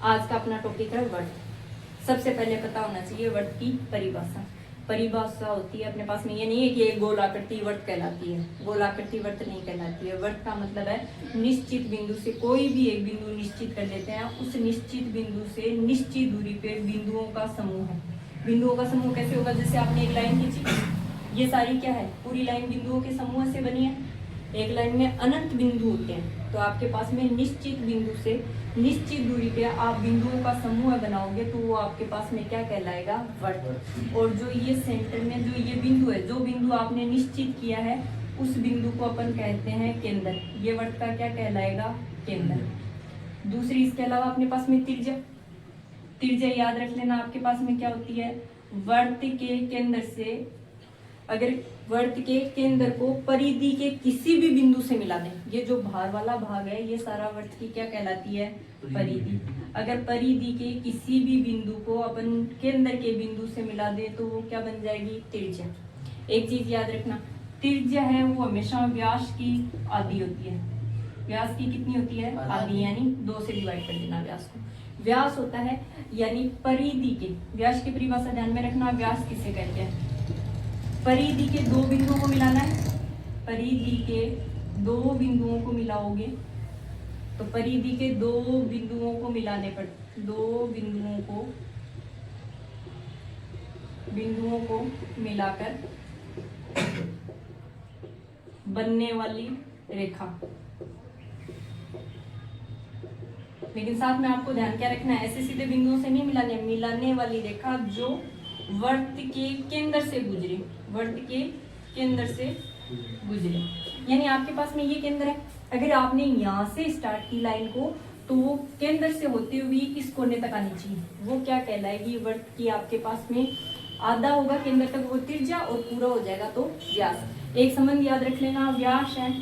आज का अपना टॉपिक है वर्त। सबसे पहले पता होना चाहिए वर्त की परिभाषा। परिभाषा होती है अपने पास में, ये नहीं है कि एक गोलाकृति वर्त कहलाती है, गोलाकृति वर्त नहीं कहलाती है। वर्त का मतलब है निश्चित बिंदु से कोई भी एक बिंदु निश्चित कर लेते हैं, उस निश्चित बिंदु से निश्चित दूरी पे बिंदुओं का समूह है। बिंदुओं का समूह कैसे होगा? जैसे आपने एक लाइन खींची, ये सारी क्या है? पूरी लाइन बिंदुओं के समूह से बनी है। एक लाइन में अनंत बिंदु होते हैं, तो आपके पास में निश्चित बिंदु से निश्चित दूरी पे आप बिंदुओं का समूह बनाओगे तो वो आपके पास में क्या कहलाएगा? वर्त। और जो ये सेंटर में जो ये बिंदु है, जो बिंदु आपने निश्चित किया है, उस बिंदु को अपन कहते हैं केंद्र। ये वर्त का क्या कहलाएगा? केंद्र। दूसरी, इसके अलावा अपने पास में त्रिज्या। त्रिज्या याद रख लेना, आपके पास में क्या होती है? वर्त के केंद्र से, अगर वर्त के केंद्र को परिधि के किसी भी बिंदु से मिला दें, ये जो बाहर वाला भाग है ये सारा वर्त की क्या कहलाती है? परिधि। अगर परिधि के किसी भी बिंदु को अपन केंद्र के बिंदु से मिला दें तो वो क्या बन जाएगी? त्रिज्या। एक चीज याद रखना, त्रिज्या है वो हमेशा व्यास की आधी होती है। व्यास की कितनी होती है? आधी, यानी 2 से डिवाइड कर देना व्यास को। व्यास होता है यानी परिधि के, व्यास की परिभाषा ध्यान में रखना। व्यास किसे कहते हैं? परिधि के 2 बिंदुओं को मिलाना है। परिधि के 2 बिंदुओं को मिलाओगे तो परिधि के 2 बिंदुओं को मिलाने पर 2 बिंदुओं को मिलाकर बनने वाली रेखा। लेकिन साथ में आपको ध्यान क्या रखना है? ऐसे सीधे बिंदुओं से नहीं मिलाने, मिलाने वाली रेखा जो वर्त के केंद्र से गुजरे, वर्त के केंद्र से गुजरे। यानी आपके पास में ये केंद्र है, अगर आपने यहाँ से स्टार्ट की लाइन को तो वो केंद्र से होते हुए इस कोने तक आनी चाहिए, वो क्या कहलाएगी? वर्त की आपके पास में आधा होगा केंद्र तक वो त्रिज्या, और पूरा हो जाएगा तो व्यास। एक संबंध याद रख लेना, व्यास है,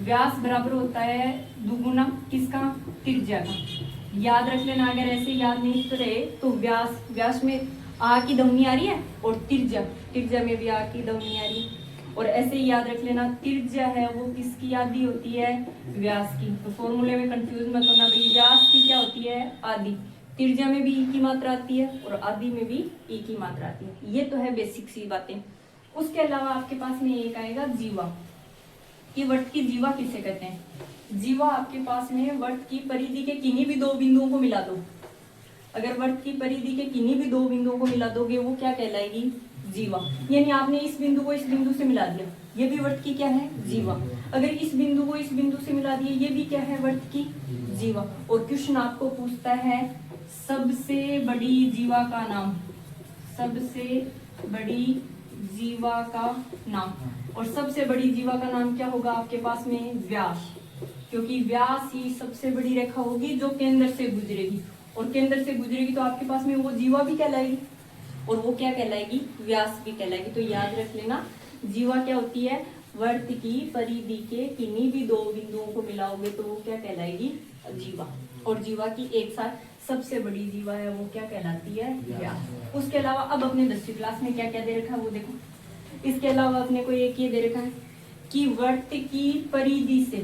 व्यास बराबर होता है दुगुना किसका? त्रिज्या का। याद रख लेना, अगर ऐसे याद नहीं तो रहे तो व्यास में आ की ध्वनि आ रही है और त्रिज्या में भी आ की ध्वनि आ रही है। और ऐसे ही याद रख लेना, त्रिज्या है वो किसकी आधी होती है? व्यास की। तो फॉर्मूले में कंफ्यूज मत होना भाई, व्यास की क्या होती है? आधी। त्रिज्या में भी ई की मात्रा आती है और आधी में भी ई की मात्रा आती है। ये तो है बेसिक सी बातें। उसके अलावा आपके पास में एक आएगा जीवा। कि वर्त की जीवा किसे कहते हैं? जीवा आपके पास में वर्त की परिधि के किन्हीं भी 2 बिंदुओं को मिला दो, अगर वर्त की परिधि के किन्हीं भी 2 बिंदुओं को मिला दोगे वो क्या कहलाएगी? जीवा। यानी आपने इस बिंदु को इस बिंदु से मिला दिया, ये भी वर्त की क्या है? जीवा। अगर इस बिंदु को इस बिंदु से मिला दिया, ये भी क्या है? वर्त की जीवा। और क्वेश्चन आपको पूछता है सबसे बड़ी जीवा का नाम, सबसे बड़ी जीवा का नाम। और सबसे बड़ी जीवा का नाम क्या होगा आपके पास में? व्यास। क्योंकि व्यास ही सबसे बड़ी रेखा होगी जो केंद्र से गुजरेगी, और केंद्र से गुजरेगी तो आपके पास में वो जीवा भी कहलाएगी, और वो क्या कहलाएगी? व्यास भी कहलाएगी। तो याद रख लेना, जीवा क्या होती है? वर्त की परिधि के किन्हीं भी 2 बिंदुओं को मिलाओगे तो वो क्या कहलाएगी? जीवा। और जीवा की एक साथ सबसे बड़ी जीवा है वो क्या कहलाती है? व्यास। उसके अलावा अब अपने 10वीं क्लास में क्या क्या दे रखा है वो देखो। इसके अलावा अपने को एक ये दे रखा है कि वर्त की परिधि से,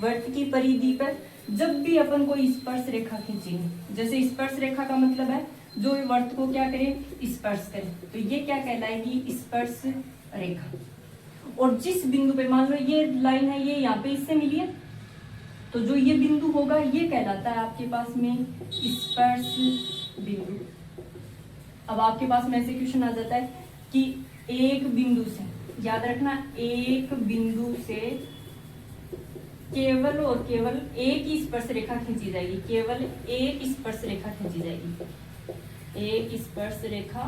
वर्त की परिधि पर जब भी अपन कोई स्पर्श रेखा खींचेंगे, जैसे स्पर्श रेखा का मतलब है जो वर्त को क्या करे? स्पर्श करे, तो ये क्या कहलाएगी? स्पर्श रेखा। और जिस बिंदु पे, मान लो ये लाइन है, ये यहाँ पे इससे मिली है, तो जो ये बिंदु होगा ये कहलाता है आपके पास में स्पर्श बिंदु। अब आपके पास में ऐसे क्वेश्चन आ जाता है कि एक बिंदु से, याद रखना, एक बिंदु से केवल और केवल एक ही स्पर्श रेखा खींची जाएगी, केवल एक स्पर्श रेखा खींची जाएगी, एक स्पर्श रेखा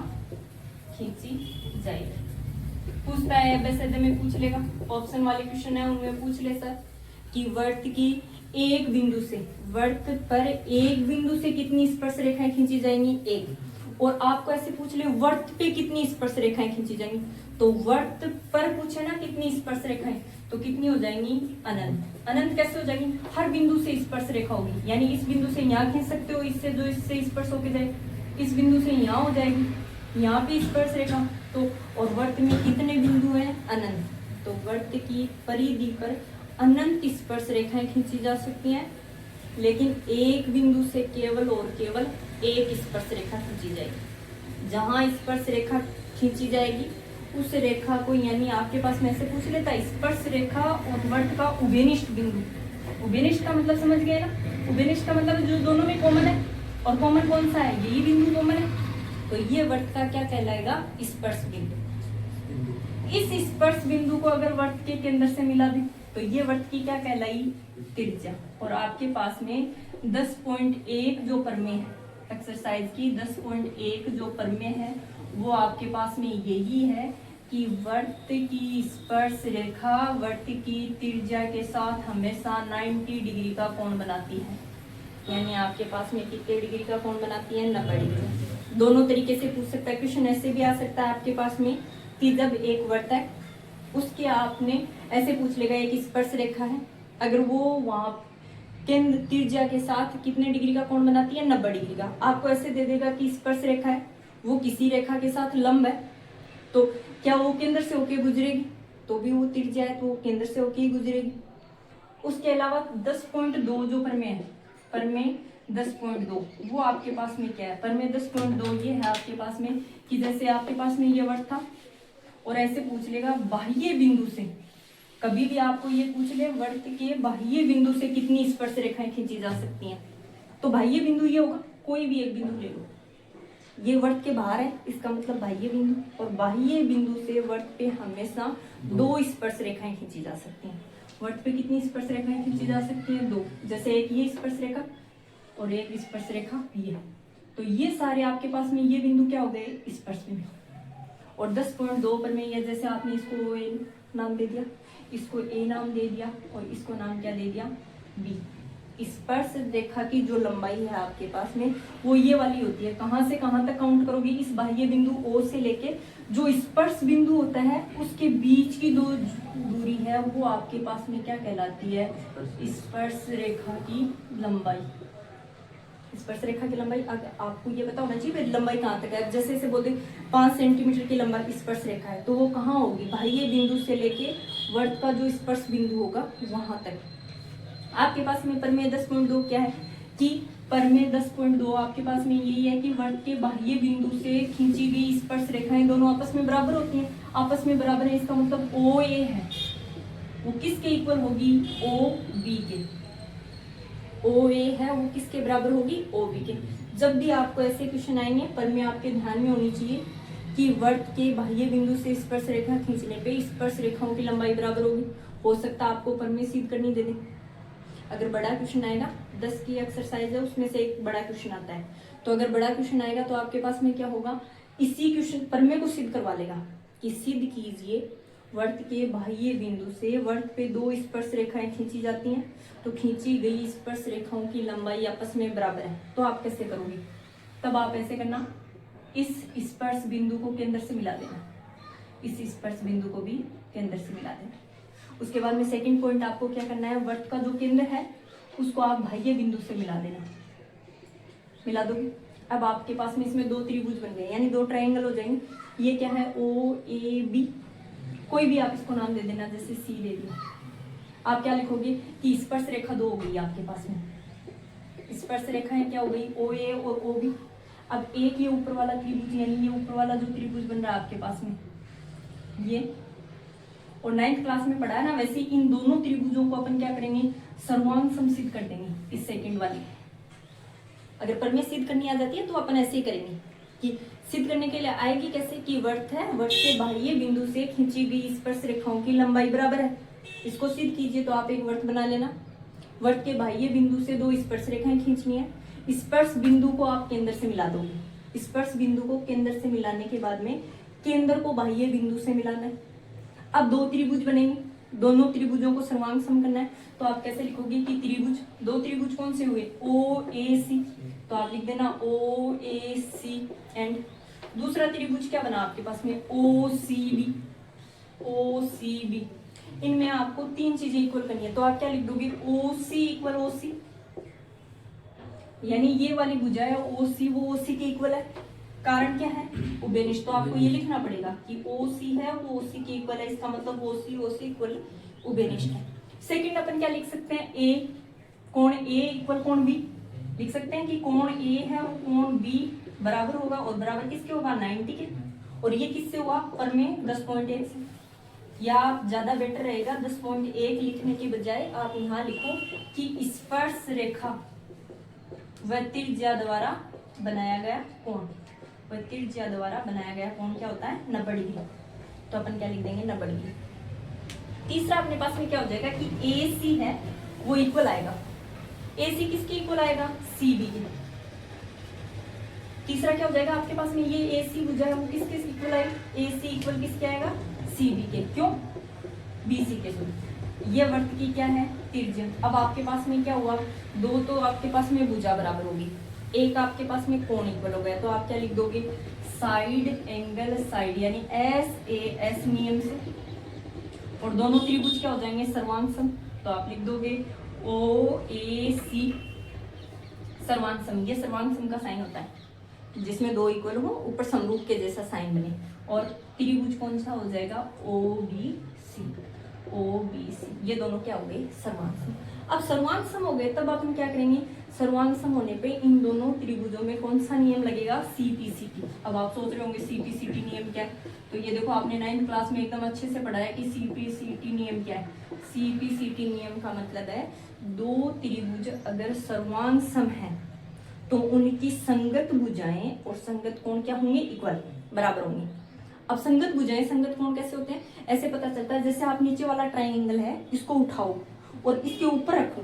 खींची जाएगी। पूछता है वैसे में पूछ लेगा, ऑप्शन वाले क्वेश्चन है उनमें पूछ ले सर कि वर्त की एक बिंदु से, वर्त पर एक बिंदु से कितनी स्पर्श रेखाएं खींची जाएंगी? एक। और आपको ऐसे पूछ ले वर्त पे कितनी स्पर्श रेखाएं खींची जाएंगी, तो वर्त पर पूछे ना कितनी स्पर्श रेखाएं, तो कितनी हो जाएंगी? अनंत। अनंत कैसे हो जाएंगी? हर बिंदु से स्पर्श रेखा होगी, यानी इस बिंदु से यहाँ खींच सकते हो, इससे जो इससे स्पर्श होके जाए, इस बिंदु से यहाँ हो जाएगी, यहाँ पे स्पर्श रेखा। तो और वर्त में कितने बिंदु हैं? अनंत। तो वर्त की परिधि पर अनंत स्पर्श रेखाएं खींची जा सकती हैं। लेकिन एक बिंदु से केवल और केवल एक स्पर्श रेखा खींची जाएगी। जहां स्पर्श रेखा खींची जाएगी उस रेखा को, यानी आपके पास में ऐसे पूछ लेता है स्पर्श रेखा और वर्त का उभयनिष्ठ बिंदु। उभयनिष्ठ का मतलब समझ गए ना, उभयनिष्ठ का मतलब जो दोनों में कॉमन है, और कॉमन कौन सा है, यही बिंदु कॉमन है। तो ये वर्त का क्या कहलाएगा, स्पर्श बिंदु। इस स्पर्श बिंदु को अगर वर्त के केंद्र से मिला दे तो ये वर्त की क्या कहलाई, त्रिज्या। और आपके पास में 10.1 जो प्रमेय है एक्सरसाइज की, 10.1 जो प्रमेय है वो आपके पास में यही है कि वर्त की स्पर्श रेखा वर्त की त्रिज्या के साथ हमेशा 90 डिग्री का कोण बनाती है। यानी आपके पास में कितने डिग्री का कोण बनाती है, 90 डिग्री। दोनों तरीके से पूछ सकता है क्वेश्चन, ऐसे भी आ सकता है आपके पास में कि जब एक वर्त है उसके आपने ऐसे पूछ लेगा एक स्पर्श रेखा है, अगर वो वहां केंद्र त्रिज्या के साथ कितने डिग्री का कोण बनाती है, 90 डिग्री का। आपको ऐसे दे देगा कि स्पर्श रेखा है वो किसी रेखा के साथ लंब है, तो क्या वो केंद्र से होके गुजरेगी, तो भी वो त्रिज्या है तो वो केंद्र से होके ही गुजरेगी। उसके अलावा 10.2 जो प्रमेय है, प्रमेय 10.2 वो आपके पास में क्या है, प्रमेय 10.2 ये है आपके पास में कि जैसे आपके पास में ये वर्त था और ऐसे पूछ लेगा बाह्य बिंदु से, कभी भी आपको ये पूछ ले वर्त के बाह्य बिंदु से कितनी स्पर्श रेखाएं खींची जा सकती हैं, तो बाह्य बिंदु ये होगा, कोई भी एक बिंदु ले लो, ये वर्त के बाहर है इसका मतलब बाह्य बिंदु, और बाह्य बिंदु से वर्त पे हमेशा 2 स्पर्श रेखाएं खींची जा सकती हैं। वर्त पे कितनी स्पर्श रेखाएं खींची जा सकती हैं, 2। जैसे एक ये स्पर्श रेखा और एक स्पर्श रेखा ये, तो ये सारे आपके पास में ये बिंदु क्या हो गए, स्पर्श बिंदु। और 10.2 पर में ये जैसे आपने इसको ए नाम दे दिया, इसको ए नाम दे दिया और इसको नाम क्या दे दिया, बी। स्पर्श रेखा की जो लंबाई है आपके पास में वो ये वाली होती है। कहां से कहां तक काउंट करोगे, इस बाह्य बिंदु O से लेके जो स्पर्श बिंदु होता है उसके बीच की जो दूरी है वो आपके पास में क्या कहलाती है, स्पर्श रेखा की लंबाई। स्पर्श रेखा की लंबाई आपको ये पता होना चाहिए लंबाई कहाँ तक है। जैसे बोलते 5 सेंटीमीटर की लंबाई स्पर्श रेखा है तो वो कहाँ होगी, बाह्य बिंदु से लेके वर्त का जो स्पर्श बिंदु होगा वहां तक। आपके पास में प्रमेय 10.2 क्या है कि प्रमेय 10.2 आपके पास में यही है कि वर्त के बाह्य बिंदु से खींची गई स्पर्श रेखाएं दोनों आपस में बराबर होती हैं। आपस में बराबर है इसका मतलब OA है वो किसके इक्वल होगी, OB के। OA है वो किसके बराबर होगी, OB के। जब भी आपको ऐसे क्वेश्चन आएंगे प्रमेय आपके ध्यान में होनी चाहिए कि वर्त के बाह्य बिंदु से स्पर्श रेखा खींचने पे स्पर्श रेखाओं की लंबाई बराबर होगी। हो सकता है आपको प्रमेय सिद्ध करनी दे दे। अगर बड़ा क्वेश्चन आएगा 10 की एक्सरसाइज है उसमें से एक बड़ा क्वेश्चन आता है, तो अगर बड़ा क्वेश्चन आएगा तो आपके पास में क्या होगा, इसी क्वेश्चन प्रमेय को सिद्ध करवा लेगा कि सिद्ध कीजिए वर्त के बाह्य बिंदु से वर्त पे 2 स्पर्श रेखाएं खींची जाती हैं तो खींची गई स्पर्श रेखाओं की लंबाई आपस में बराबर है। तो आप कैसे करोगे, तब आप ऐसे करना, इस स्पर्श बिंदु को केंद्र से मिला देना, इस स्पर्श बिंदु को भी केंद्र से मिला देना। उसके बाद में सेकंड पॉइंट आपको क्या करना है, वर्त का जो केंद्र है उसको आप बाह्य बिंदु से मिला देना, मिला दोगे। अब आपके पास में इसमें 2 त्रिभुज बन गए यानी 2 ट्रायंगल हो जाएंगे। ये क्या है, OAB, कोई भी आप इसको नाम दे देना, जैसे C दे दिया। आप क्या लिखोगे कि स्पर्श रेखा 2 हो गई आपके पास में, स्पर्श रेखाएं क्या हो गई, OA और OB। अब एक ये ऊपर वाला त्रिभुज यानी ये ऊपर वाला जो त्रिभुज बन रहा है आपके पास में ये, और 9th क्लास में पढ़ा है ना, वैसे इन दोनों त्रिभुजों को अपन क्या करेंगे, सर्वांग सम सिद्ध कर देंगे। इस सेकंड वाली अगर प्रमेय सिद्ध करनी आ जाती है तो अपन ऐसे ही करेंगे कि सिद्ध करने के लिए आएगी कैसे कि वर्त है, वर्त के बाह्य बिंदु से खींची गई स्पर्श रेखाओं की लंबाई बराबर है। इसको सिद्ध कीजिए तो आप एक वर्त बना लेना, वर्त के बाह्य बिंदु से 2 स्पर्श रेखाएं खींचनी है, स्पर्श बिंदु को आप केंद्र से मिला दोगे। स्पर्श बिंदु को केंद्र से मिलाने के बाद में केंद्र को बाह्य बिंदु से मिलाना है। अब 2 त्रिभुज बनेंगे, दोनों त्रिभुजों को सर्वांग सम करना है, तो आप कैसे लिखोगे कि त्रिभुज, 2 त्रिभुज कौन से हुए, OAC, तो आप लिख देना OAC। एंड दूसरा त्रिभुज क्या बना आपके पास में, OCB। इनमें आपको 3 चीजें इक्वल करनी है, तो आप क्या लिख दोगे, OC इक्वल OC, यानी ये वाली भुजा है OC वो OC के इक्वल है। कारण क्या है, उभयनिष्ठ, तो आपको ये लिखना पड़ेगा कि OC है वो OC के इक्वल है, इसका मतलब OC इक्वल उभयनिष्ठ है। सेकंड अपन क्या लिख सकते हैं, A कोण ए इक्वल कोण बी, लिख सकते हैं कि कोण ए है वो कोण बी बराबर होगा, और बराबर किसके होगा 90 के, और ये किससे हुआ पर में 10.1 से, या ज्यादा बेटर रहेगा 10.1 लिखने के बजाय आप यहाँ लिखो कि स्पर्श रेखा व त्रिज्या द्वारा बनाया गया कोण, व त्रिज्या द्वारा बनाया गया कोण क्या होता है 90 डिग्री, तो अपन क्या लिख देंगे 90 डिग्री। तीसरा अपने पास में क्या हो जाएगा कि ए सी है वो इक्वल आएगा, ए सी किसके इक्वल आएगा सी बी के। तीसरा क्या हो जाएगा आपके पास में ये ए सी भुजा है वो किसके इक्वल आएगा, ए सी इक्वल किसके आएगा सी बी के, क्यों बी सी के सुन। ये वर्त की क्या है त्रिज्या। अब आपके पास में क्या हुआ, दो तो आपके पास में भुजा बराबर होगी, एक आपके पास में कोण इक्वल हो गया, तो आप क्या लिख दोगे साइड एंगल साइड, यानी एस ए एस नियम से, और दोनों त्रिभुज क्या हो जाएंगे सर्वांग सम, तो आप लिख दोगे ओ ए सी सर्वांग सम। ये सर्वांग सम का साइन होता है जिसमें दो इक्वल हो, ऊपर समरूप के जैसा साइन बने, और त्रिभुज कौन सा हो जाएगा O B C, O B C, ये दोनों क्या हो गए सर्वांग सम। अब सर्वांग सम हो गए तब अपन क्या करेंगे, सर्वांग सम होने पे इन दोनों त्रिभुजों में कौन सा नियम लगेगा सीपीसीटी। अब आप सोच रहे होंगे सीपीसीटी नियम क्या है, तो ये देखो आपने 9th क्लास में एकदम अच्छे से पढ़ा है कि सीपीसीटी नियम क्या है। सीपीसीटी नियम का मतलब है दो त्रिभुज अगर सर्वांग सम है तो उनकी संगत भुजाएं और संगत कोण क्या होंगे इक्वल बराबर होंगे। अब संगत भुजाएं संगत कोण कैसे होते हैं, ऐसे पता चलता है जैसे आप नीचे वाला ट्राइंगल है इसको उठाओ और इसके ऊपर रखो,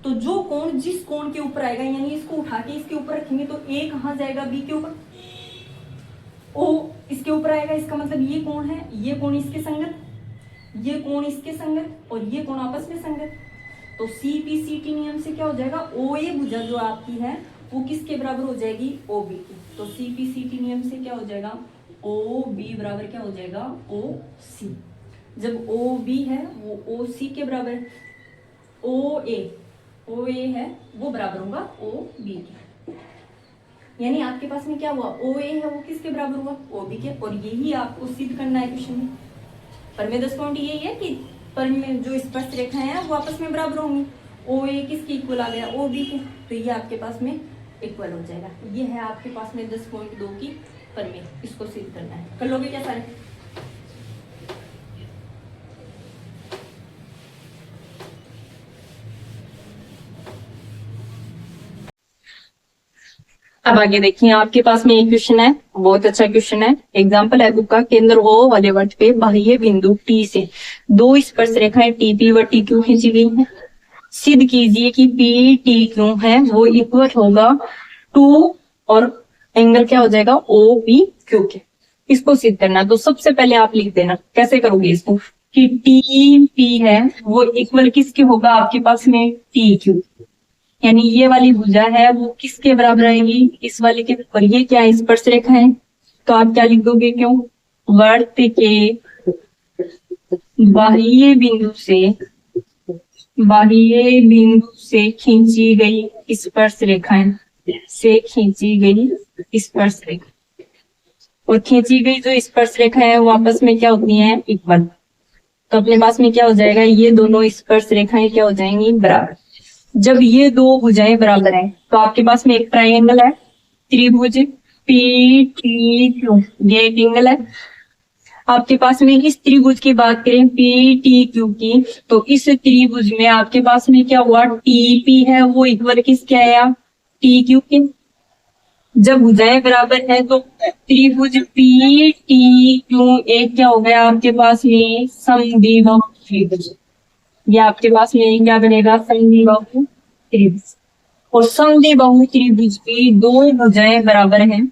तो जो कोण जिस कोण के ऊपर आएगा, यानी इसको उठा के इसके ऊपर रखेंगे तो ए कहां जाएगा बी के ऊपर, ओ इसके ऊपर आएगा, इसका मतलब ये कोण है, ये कोण इसके संगत, ये कोण इसके संगत, और ये कोण आपस में संगत। तो सीपीसीटी नियम से क्या हो जाएगा ओ ए भुजा जो आपकी है वो किसके बराबर हो जाएगी ओ बी की। तो सीपीसीटी नियम से क्या हो जाएगा ओ बी बराबर क्या हो जाएगा ओ सी। जब ओ बी है वो ओ सी के बराबर, ओ ए है वो बराबर होगा ओ बी के, यानी आपके पास में क्या हुआ ओ ए है वो किसके बराबर हुआ ओ बी के। और यही आपको सिद्ध करना है क्वेश्चन में। पर में 10 पॉइंट यही है कि पर में जो स्पर्श रेखाएं हैं वो आपस में बराबर होंगी, ओ ए किसके इक्वल आ गया ओ बी के, तो ये आपके पास में इक्वल हो जाएगा। ये है आपके पास में 10.2 की पर में, इसको सिद्ध करना है। कर लोगे क्या सारे? अब आगे देखिए आपके पास में एक क्वेश्चन है, बहुत अच्छा क्वेश्चन है। एग्जांपल है बुक का, केंद्र ओ वाले वृत्त पे बाह्य बिंदु टी से दो स्पर्श रेखाएं टीपी व टी क्यू खींची गई है। सिद्ध कीजिए कि पी टी क्यू है वो इक्वल होगा 2 और एंगल क्या हो जाएगा ओ बी क्यू के। इसको सिद्ध करना, तो सबसे पहले आप लिख देना कैसे करोगे इसको कि टी पी है वो इक्वल किसके होगा आपके पास में टी क्यू, यानी ये वाली भुजा है वो किसके बराबर आएगी इस वाले के, और ये क्या है स्पर्श रेखा है, तो आप क्या लिख दोगे क्यों वृत्त के बाह्य बिंदु से खींची गई स्पर्श रेखाएं से खींची गई स्पर्श रेखा, और खींची गई जो स्पर्श रेखा है वो आपस में क्या होती हैं इक्वल। तो अपने पास में क्या हो जाएगा ये दोनों स्पर्श रेखाएं क्या हो जाएंगी बराबर। जब ये दो भुजाएं बराबर हैं तो आपके पास में एक ट्राइंगल है त्रिभुज पी टी क्यू, ये एक एंगल है। आपके पास में इस त्रिभुज की बात करें पी टी क्यू की, तो इस त्रिभुज में आपके पास में क्या हुआ टी पी है वो इक्वल किसके आया टी क्यू के। जब भुजाएं बराबर है तो त्रिभुज पी टी क्यू एक क्या हो गया आपके पास में समद्विबाहु त्रिभुज, ये आपके पास में क्या बनेगा समद्विबाहु त्रिभुज। और समद्विबाहु त्रिभुज की दो भुजाएं बराबर हैं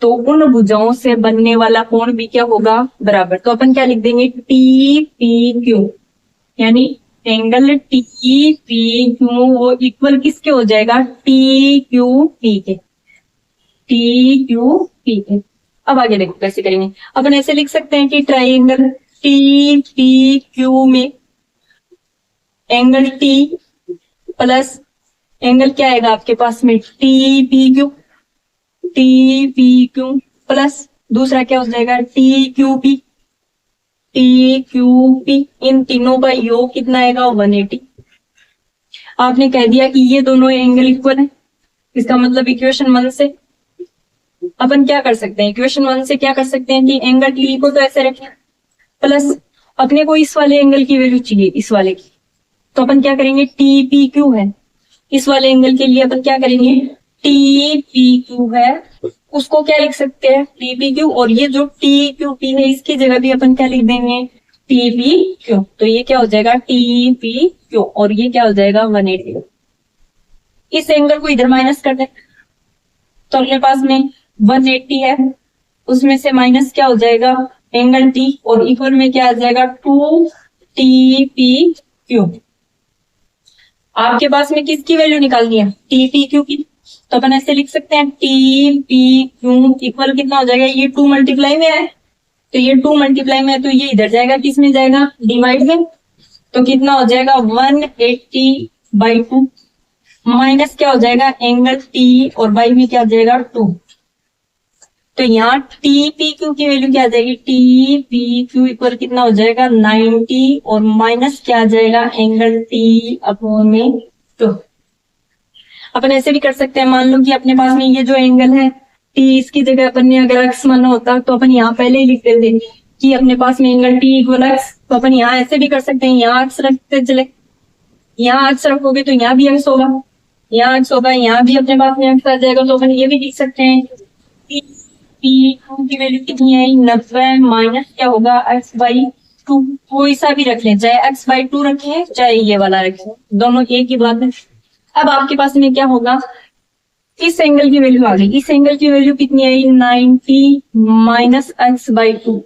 तो उन भुजाओं से बनने वाला कोण भी क्या होगा बराबर। तो अपन क्या लिख देंगे टी पी क्यू, यानी एंगल टी पी क्यू वो इक्वल किसके हो जाएगा टी क्यू पी के, टी क्यू पी के। अब आगे देखो कैसे करेंगे, अपन ऐसे लिख सकते हैं कि ट्राइंगल टी पी क्यू में एंगल टी प्लस एंगल क्या आएगा आपके पास में टी पी क्यू प्लस दूसरा क्या हो जाएगा टी क्यू पी, इन तीनों का योग कितना आएगा 180। आपने कह दिया कि ये दोनों एंगल इक्वल है, इसका मतलब इक्वेशन 1 से अपन क्या कर सकते हैं, इक्वेशन 1 से क्या कर सकते हैं कि एंगल टी को तो ऐसे रखें, प्लस अपने को इस वाले एंगल की वैल्यू चाहिए, इस वाले की, तो अपन क्या करेंगे, टी पी क्यू है, इस वाले एंगल के लिए अपन क्या करेंगे, टी पी क्यू है, उसको क्या लिख सकते हैं, टी पी क्यू, और ये जो टी क्यू पी है इसकी जगह भी अपन क्या लिख देंगे, टी पी क्यू, तो ये क्या हो जाएगा टी पी क्यू, और ये क्या हो जाएगा 180। इस एंगल को इधर माइनस कर दे, तो अपने पास में 180 है, उसमें से माइनस क्या हो जाएगा एंगल टी, और इक्वल में क्या आ जाएगा 2 टी पी क्यू। आपके पास में किसकी वैल्यू निकालनी है, टी पी क्यू की, तो अपन ऐसे लिख सकते हैं टी पी क्यू इक्वल कितना हो जाएगा, ये 2 मल्टीप्लाई में है, तो ये 2 मल्टीप्लाई में है, तो ये इधर जाएगा, किस में जाएगा, डिवाइड में, तो कितना हो जाएगा 180/2, माइनस क्या हो जाएगा एंगल टी, और बाई में क्या हो जाएगा 2, तो यहाँ टी पी क्यू की वैल्यू क्या आ जाएगी, टी पी क्यू इक्वल कितना हो जाएगा 90, और माइनस क्या आ जाएगा एंगल टी अपॉन में 2। अपन ऐसे भी कर सकते हैं, मान लो कि अपने पास में ये जो एंगल है टी, इसकी जगह अपन ने अगर एक्स माना होता तो अपन यहाँ पहले ही लिख देते कि अपने पास में एंगल टी इक्वल एक्स, तो अपन यहाँ ऐसे भी कर सकते हैं, यहाँ एक्स रखते चले, यहाँ एक्स रखोगे तो यहाँ भी एक्स होगा, यहाँ एक्स होगा, यहाँ भी अपने पास में एक्स आ जाएगा, तो अपन ये भी लिख सकते हैं पी की वैल्यू कितनी है 90, माइनस क्या होगा x/2, कोई सा भी रख लें, चाहे x/2 रखें चाहे ये वाला रखें, दोनों एक ही बात है। अब आपके पास में क्या होगा, इस एंगल की वैल्यू आ गई, इस एंगल की वैल्यू कितनी आई 90 माइनस x/2,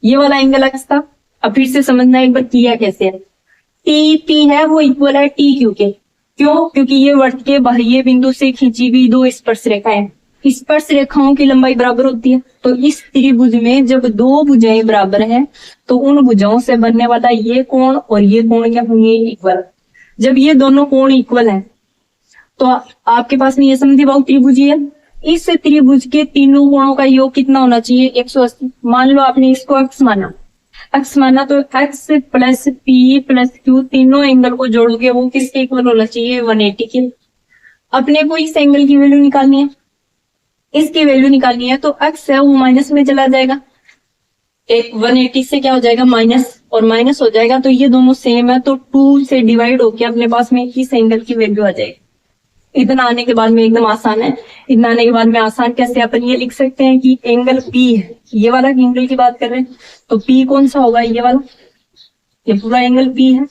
ये वाला एंगल x था। अब फिर से समझना एक बार किया कैसे है, टी पी है वो इक्वल है टी क्यू के, क्यों, क्योंकि ये वृत्त के बाह्य बिंदु से खींची हुई 2 स्पर्श रेखाएं, स्पर्श रेखाओं की लंबाई बराबर होती है, तो इस त्रिभुज में जब 2 भुजाएं बराबर हैं तो उन भुजाओं से बनने वाला ये कोण और ये कोण क्या होंगे, इक्वल। जब ये दोनों कोण इक्वल हैं तो आपके पास में ये समद्विबाहु त्रिभुज है, इस त्रिभुज के तीनों कोणों का योग कितना होना चाहिए 180। मान लो आपने इसको एक्स माना, एक्स माना तो x plus P plus Q तीनों एंगल को जोड़ोगे वो किसके इक्वल होना चाहिए 180 के। अपने को इस एंगल की वैल्यू निकालनी है, इसकी वैल्यू निकालनी है, तो एक्स है वो माइनस में चला जाएगा, एक 180 से क्या हो जाएगा माइनस, और माइनस हो जाएगा तो ये दोनों सेम है, तो 2 से डिवाइड होके अपने पास में इस एंगल की वैल्यू आ जाएगी। इतना आने के बाद में एकदम आसान है, इतना आने के बाद में आसान कैसे, अपन ये लिख सकते हैं कि एंगल पी है, ये वाला एंगल की बात कर रहे हैं, तो पी कौन सा होगा, ये वाला, ये पूरा एंगल पी है,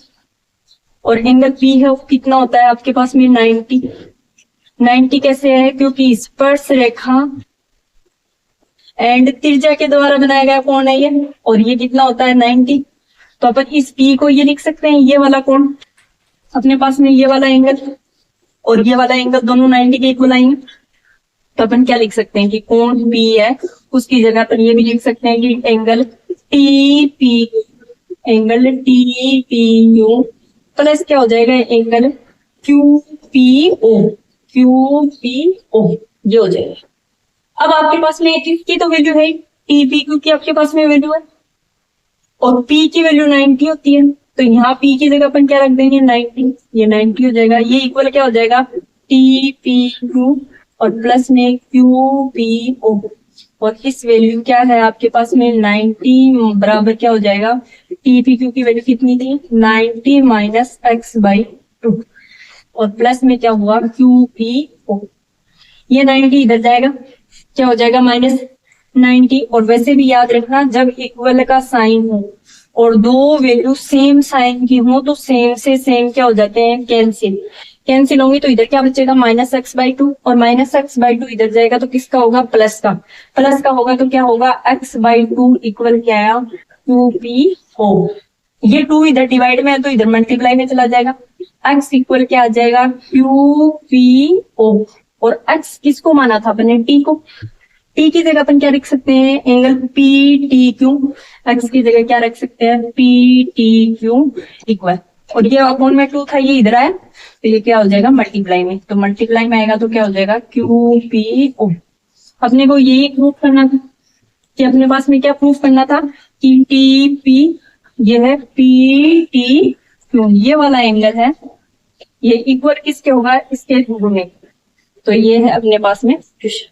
और एंगल पी है वो कितना होता है आपके पास में 90 कैसे है, क्योंकि स्पर्श रेखा एंड त्रिज्या के द्वारा बनाया गया कोण है ये, और ये कितना होता है 90, तो अपन इस पी को ये लिख सकते हैं, ये वाला कोण अपने पास में, ये वाला एंगल और ये वाला एंगल दोनों 90 के इक्वल आएंगे, तो अपन क्या लिख सकते हैं कि कोण पी है, उसकी जगह पर ये भी लिख सकते हैं कि angle T P, angle T P U plus क्या हो जाएगा angle Q P O, Q P O, ये हो जाएगा। अब आपके पास में किसकी तो वैल्यू है, टी पी क्यू की आपके पास में वैल्यू है, और पी की वैल्यू 90 होती है, तो यहाँ पी की जगह अपन क्या रख देंगे 90, ये 90 हो जाएगा, ये इक्वल क्या हो जाएगा टी पी क्यू और प्लस में क्यू पी ओ, और इस वैल्यू क्या है आपके पास में 90 बराबर क्या हो जाएगा, टी पी क्यू की वैल्यू कितनी थी 90 माइनस x/2, और प्लस में क्या हुआ क्यू पी ओ, ये 90 इधर जाएगा, क्या हो जाएगा -90। और वैसे भी याद रखना जब इक्वल का साइन हो और दो वैल्यू सेम साइन की हो तो सेम से सेम क्या हो जाते हैं, कैंसिल होंगे, तो इधर क्या बचेगा -x/2, और -x/2 इधर जाएगा तो किसका होगा, प्लस का होगा, तो क्या होगा x/2 इक्वल क्या है QPO। ये 2 इधर डिवाइड में है तो इधर मल्टीप्लाई में चला जाएगा, x इक्वल क्या आ जाएगा QPO, और x किसको माना था अपने, टी को, टी की जगह अपन क्या रख सकते हैं एंगल PTQ, x की जगह क्या रख सकते हैं PTQ इक्वल, और ये अपॉन में 2 था ये इधर आया तो ये क्या हो जाएगा मल्टीप्लाई में, तो मल्टीप्लाई में आएगा तो क्या हो जाएगा QPO। अपने को यही प्रूफ करना था कि अपने पास में क्या प्रूफ करना था कि TP ये है PTQ, ये वाला एंगल है ये इक्वल किसके होगा, इसके गुणे। तो ये है अपने पास में फिश।